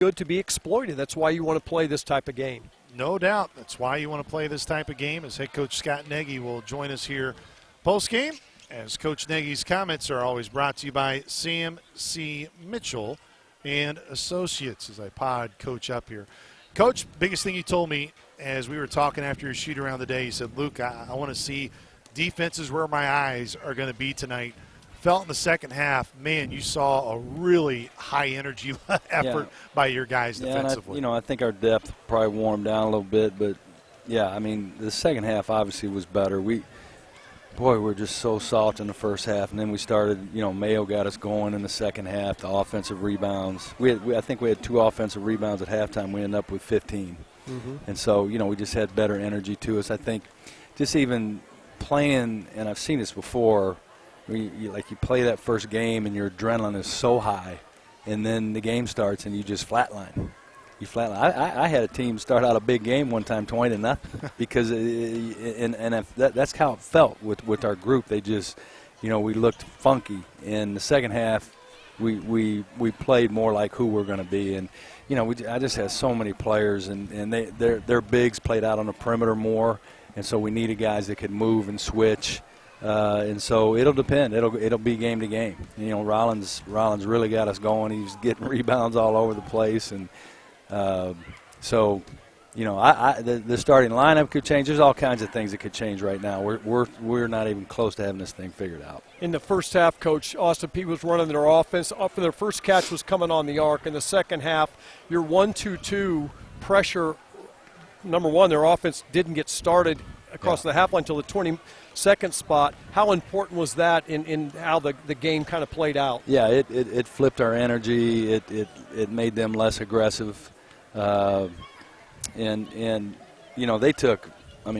good to be exploited. That's why you want to play this type of game. No doubt. That's why you want to play this type of game. As head coach Scott Nagy will join us here post-game, as Coach Nagy's comments are always brought to you by Sam C. Mitchell and Associates, as I pod Coach up here. Coach, biggest thing you told me as we were talking after your shoot around the day, you said, Luke, I want to see defenses where my eyes are going to be tonight. Felt in the second half, man, you saw a really high-energy effort by your guys defensively. And I think our depth probably warmed down a little bit, but, yeah, I mean, the second half obviously was better. We were just so soft in the first half, and then we started, Mayo got us going in the second half, the offensive rebounds. I think we had 2 offensive rebounds at halftime. We ended up with 15. Mm-hmm. And so, we just had better energy to us. I think just even playing, and I've seen this before, you play that first game and your adrenaline is so high, and then the game starts and you just flatline. I had a team start out a big game one time 20-0 because that's how it felt with our group. They just, we looked funky. In the second half, we played more like who we're going to be, and I just had so many players, and their bigs played out on the perimeter more, and so we needed guys that could move and switch. And so it'll depend. It'll be game to game. Rollins really got us going. He's getting rebounds all over the place, and the starting lineup could change. There's all kinds of things that could change right now. We're not even close to having this thing figured out. In the first half, Coach, Austin Peay was running their offense. For their first catch was coming on the arc. In the second half, your 1-2-2 pressure. Number one, their offense didn't get started across the half line until the 22nd spot. How important was that in how the game kind of played out? Yeah, it flipped our energy. It made them less aggressive. They took,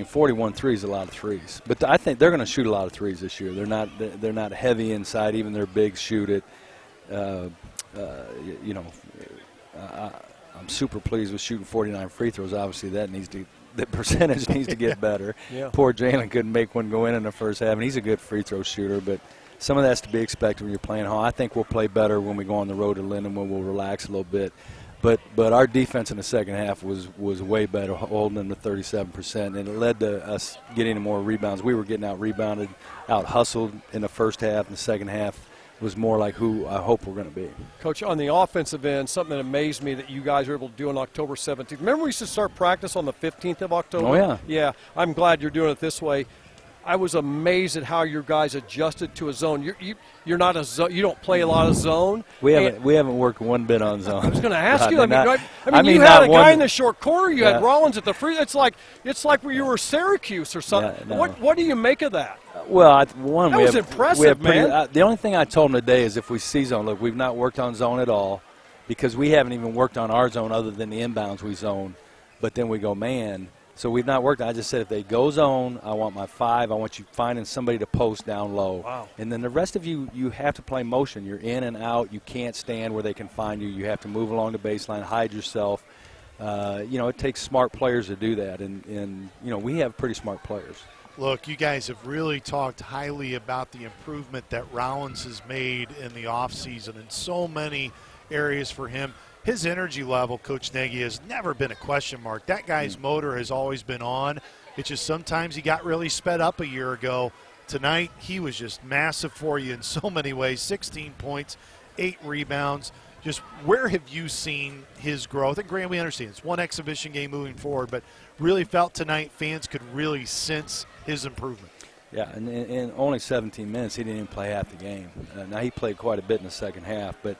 41 threes, a lot of threes. But I think they're going to shoot a lot of threes this year. They're not heavy inside. Even their bigs shoot it. I'm super pleased with shooting 49 free throws. Obviously, the percentage needs to get better. Yeah. Poor Jalen couldn't make one go in the first half, and he's a good free throw shooter. But some of that's to be expected when you're playing home. I think we'll play better when we go on the road to Linden, when we'll relax a little bit. But our defense in the second half was way better, holding them to 37%, and it led to us getting more rebounds. We were getting out-rebounded, out-hustled in the first half. In the second half was more like who I hope we're going to be. Coach, on the offensive end, something that amazed me that you guys were able to do on October 17th. Remember we used to start practice on the 15th of October? Oh, yeah. Yeah, I'm glad you're doing it this way. I was amazed at how your guys adjusted to a zone. You're not a zone. You don't play a lot of zone. We haven't worked one bit on zone. I was going to ask you. You had a guy in the short corner. You had Rollins at the free. It's like where you were Syracuse or something. Yeah, no. What do you make of that? Well, that was impressive, man. The only thing I told them today is if we see zone, look, we've not worked on zone at all because we haven't even worked on our zone other than the inbounds we zone. But then we go man. So we've not worked. I just said if they go zone, I want my 5. I want you finding somebody to post down low. Wow. And then the rest of you have to play motion. You're in and out. You can't stand where they can find you. You have to move along the baseline, hide yourself. It takes smart players to do that. And we have pretty smart players. Look, you guys have really talked highly about the improvement that Rollins has made in the offseason in so many areas for him. His energy level, Coach Nagy, has never been a question mark. That guy's motor has always been on. It's just sometimes he got really sped up a year ago. Tonight, he was just massive for you in so many ways. 16 points, 8 rebounds. Just where have you seen his growth? And Grant, we understand it's one exhibition game moving forward, but really felt tonight fans could really sense his improvement. Yeah, and in only 17 minutes, he didn't even play half the game. Now, he played quite a bit in the second half, but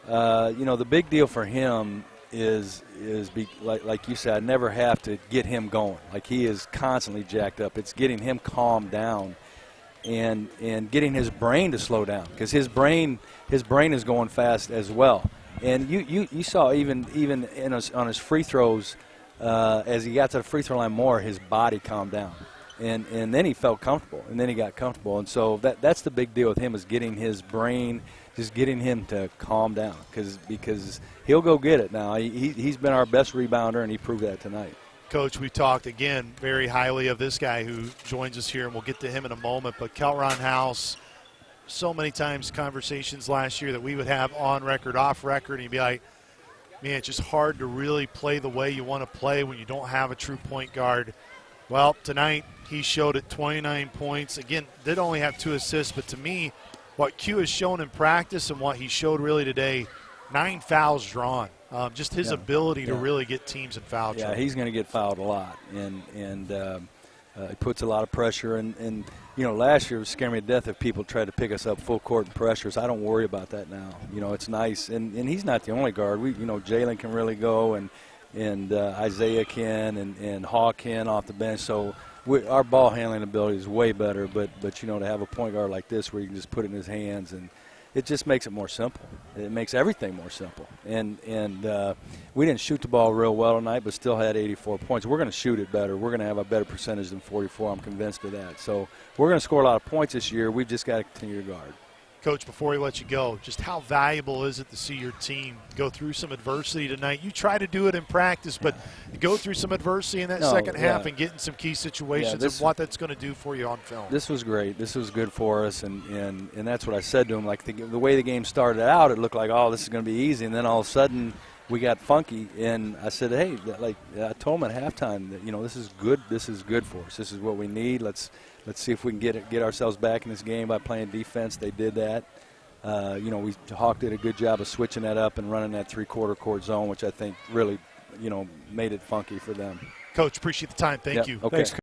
the big deal for him is like you said, I never have to get him going. Like he is constantly jacked up. It's getting him calmed down and getting his brain to slow down because his brain is going fast as well. And you saw even on his free throws as he got to the free throw line more, his body calmed down. And then he felt comfortable, and then he got comfortable. And so that's the big deal with him is getting his brain, just getting him to calm down because he'll go get it now. He's been our best rebounder, and he proved that tonight. Coach, we talked, again, very highly of this guy who joins us here, and we'll get to him in a moment. But Kelron House, so many times conversations last year that we would have on record, off record, and he'd be like, man, it's just hard to really play the way you want to play when you don't have a true point guard. Well, tonight he showed it, 29 points. Again, did only have 2 assists, but to me, what Q has shown in practice and what he showed really today, 9 fouls drawn. Just his ability to really get teams in foul trouble. Yeah, he's going to get fouled a lot, and he puts a lot of pressure. And last year it was scaring me to death if people tried to pick us up full court and pressures. I don't worry about that now. It's nice, and he's not the only guard. Jalen can really go, and Isaiah can, and Haw can off the bench. So our ball handling ability is way better. But to have a point guard like this where you can just put it in his hands, and it just makes it more simple. It makes everything more simple. And we didn't shoot the ball real well tonight, but still had 84 points. We're going to shoot it better. We're going to have a better percentage than 44. I'm convinced of that. So we're going to score a lot of points this year. We've just got to continue to guard. Coach, before we let you go, just how valuable is it to see your team go through some adversity tonight? You try to do it in practice, but go through some adversity in that second half and get in some key situations and what that's going to do for you on film. This was great. This was good for us, and that's what I said to him. Like the way the game started out, it looked like, oh, this is going to be easy, and then all of a sudden we got funky, and I said, hey, I told him at halftime that this is good. This is good for us. This is what we need. Let's see if we can get ourselves back in this game by playing defense. They did that. Hawk did a good job of switching that up and running that 3/4 court zone, which I think really, made it funky for them. Coach, appreciate the time. Thank you. Okay. Thanks.